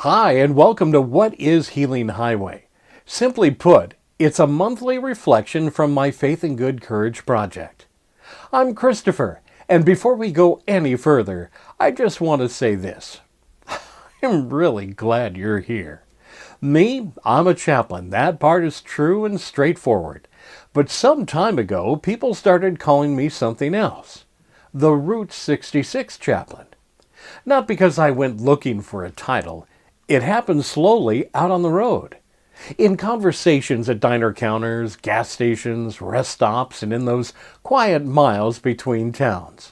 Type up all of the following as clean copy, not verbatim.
Hi, and welcome to What is Healing Highway? Simply put, it's a monthly reflection from my Faith and Good Courage project. I'm Christopher, and before we go any further, I just want to say this. I'm really glad you're here. Me, I'm a chaplain. That part is true and straightforward. But some time ago, people started calling me something else. The Route 66 chaplain. Not because I went looking for a title. It happened slowly out on the road. In conversations at diner counters, gas stations, rest stops, and in those quiet miles between towns.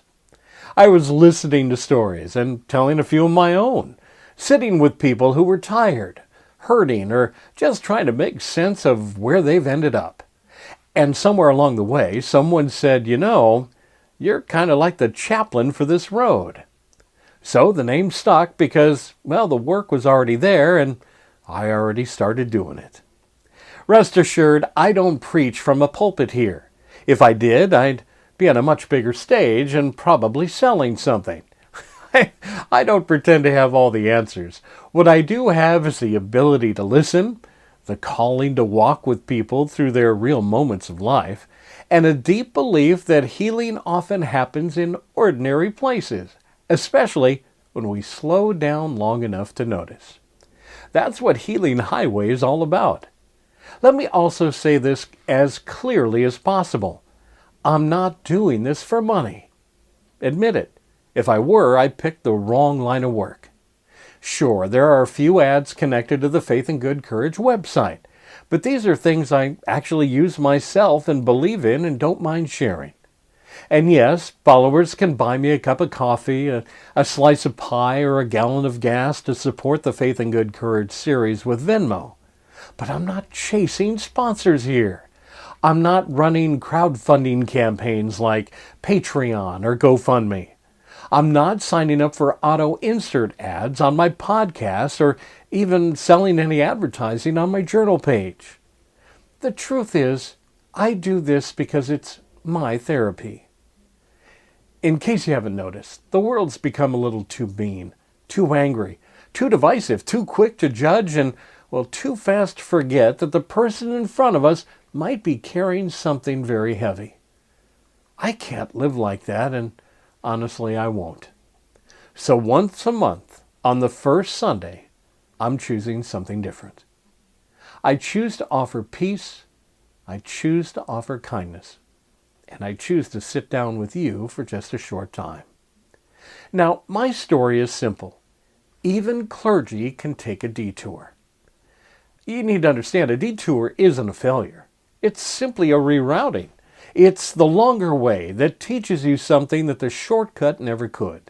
I was listening to stories and telling a few of my own, sitting with people who were tired, hurting, or just trying to make sense of where they've ended up. And somewhere along the way, someone said, you're kind of like the chaplain for this road. So the name stuck because, the work was already there and I already started doing it. Rest assured, I don't preach from a pulpit here. If I did, I'd be on a much bigger stage and probably selling something. I don't pretend to have all the answers. What I do have is the ability to listen, the calling to walk with people through their real moments of life, and a deep belief that healing often happens in ordinary places, especially when we slow down long enough to notice. That's what Healing Highway is all about. Let me also say this as clearly as possible. I'm not doing this for money. Admit it. If I were, I'd pick the wrong line of work. Sure, there are a few ads connected to the Faith and Good Courage website, but these are things I actually use myself and believe in and don't mind sharing. And yes, followers can buy me a cup of coffee, a slice of pie, or a gallon of gas to support the Faith and Good Courage series with Venmo. But I'm not chasing sponsors here. I'm not running crowdfunding campaigns like Patreon or GoFundMe. I'm not signing up for auto-insert ads on my podcast or even selling any advertising on my journal page. The truth is, I do this because it's my therapy. In case you haven't noticed, the world's become a little too mean, too angry, too divisive, too quick to judge, and, too fast to forget that the person in front of us might be carrying something very heavy. I can't live like that, and honestly, I won't. So once a month, on the first Sunday, I'm choosing something different. I choose to offer peace. I choose to offer kindness. And I choose to sit down with you for just a short time. Now, my story is simple. Even clergy can take a detour. You need to understand, a detour isn't a failure. It's simply a rerouting. It's the longer way that teaches you something that the shortcut never could.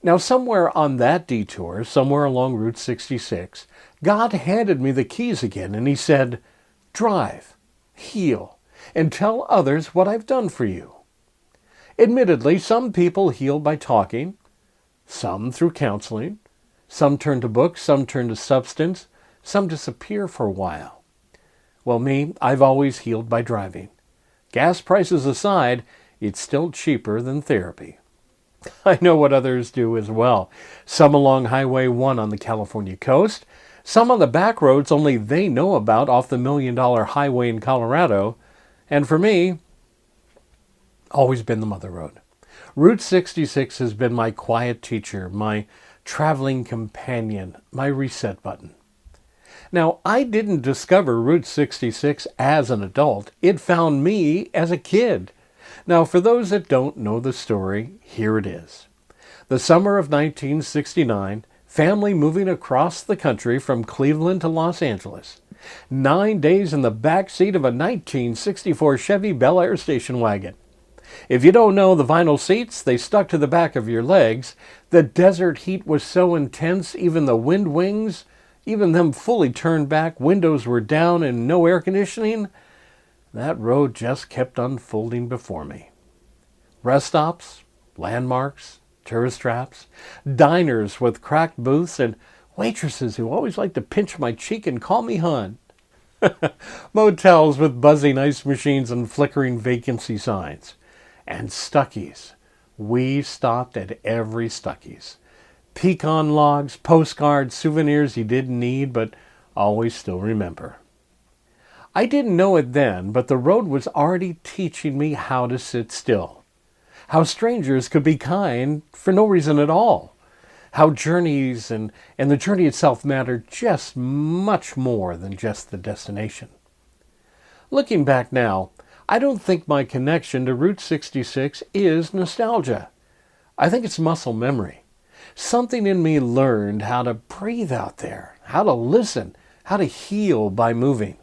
Now, somewhere on that detour, somewhere along Route 66, God handed me the keys again, and he said, drive, heal, and tell others what I've done for you. Admittedly, some people heal by talking, some through counseling, some turn to books, some turn to substance, some disappear for a while. Me, I've always healed by driving. Gas prices aside, it's still cheaper than therapy. I know what others do as well. Some along Highway 1 on the California coast, some on the back roads only they know about off the $1 Million Highway in Colorado, and for me, always been the Mother Road. Route 66 has been my quiet teacher, my traveling companion, my reset button. Now, I didn't discover Route 66 as an adult. It found me as a kid. Now, for those that don't know the story, here it is. The summer of 1969, family moving across the country from Cleveland to Los Angeles. 9 days in the back seat of a 1964 Chevy Bel Air station wagon. If you don't know the vinyl seats, they stuck to the back of your legs. The desert heat was so intense, even the wind wings, even them fully turned back, windows were down and no air conditioning. That road just kept unfolding before me. Rest stops, landmarks, tourist traps, diners with cracked booths, and waitresses who always liked to pinch my cheek and call me hon. Motels with buzzing ice machines and flickering vacancy signs. And Stuckey's. We stopped at every Stuckey's. Pecan logs, postcards, souvenirs you didn't need but always still remember. I didn't know it then, but the road was already teaching me how to sit still. How strangers could be kind for no reason at all. How journeys and the journey itself mattered just much more than just the destination. Looking back now, I don't think my connection to Route 66 is nostalgia. I think it's muscle memory. Something in me learned how to breathe out there, how to listen, how to heal by moving.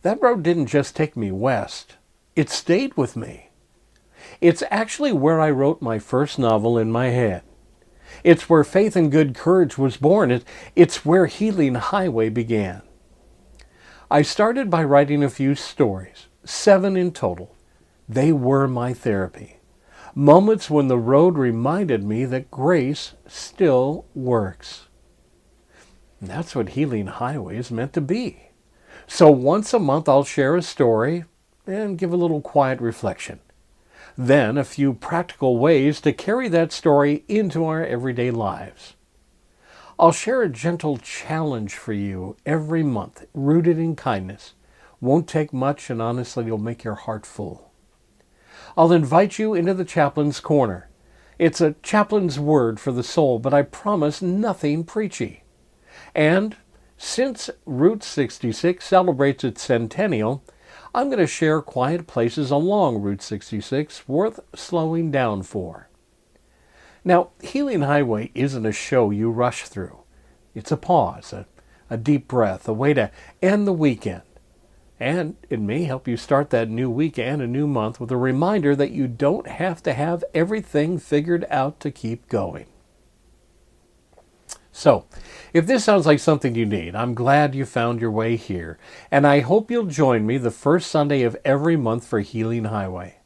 That road didn't just take me west. It stayed with me. It's actually where I wrote my first novel in my head. It's where Faith and Good Courage was born. It's where Healing Highway began. I started by writing a few stories, 7 in total. They were my therapy. Moments when the road reminded me that grace still works. And that's what Healing Highway is meant to be. So once a month I'll share a story and give a little quiet reflection. Then a few practical ways to carry that story into our everyday lives. I'll share a gentle challenge for you every month, rooted in kindness. Won't take much, and honestly, it'll make your heart full. I'll invite you into the Chaplain's Corner. It's a chaplain's word for the soul, but I promise nothing preachy. And since Route 66 celebrates its centennial, I'm going to share quiet places along Route 66 worth slowing down for. Now, Healing Highway isn't a show you rush through. It's a pause, a deep breath, a way to end the weekend. And it may help you start that new week and a new month with a reminder that you don't have to have everything figured out to keep going. So, if this sounds like something you need, I'm glad you found your way here, and I hope you'll join me the first Sunday of every month for Healing Highway.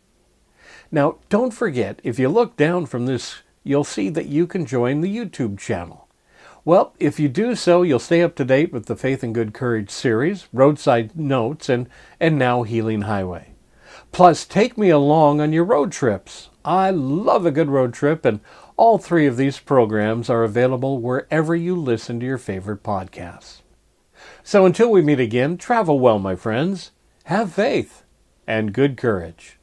Now, don't forget, if you look down from this, you'll see that you can join the YouTube channel. Well, if you do so, you'll stay up to date with the Faith and Good Courage series, Roadside Notes, and now Healing Highway. Plus, take me along on your road trips. I love a good road trip, and all 3 of these programs are available wherever you listen to your favorite podcasts. So until we meet again, travel well, my friends. Have faith and good courage.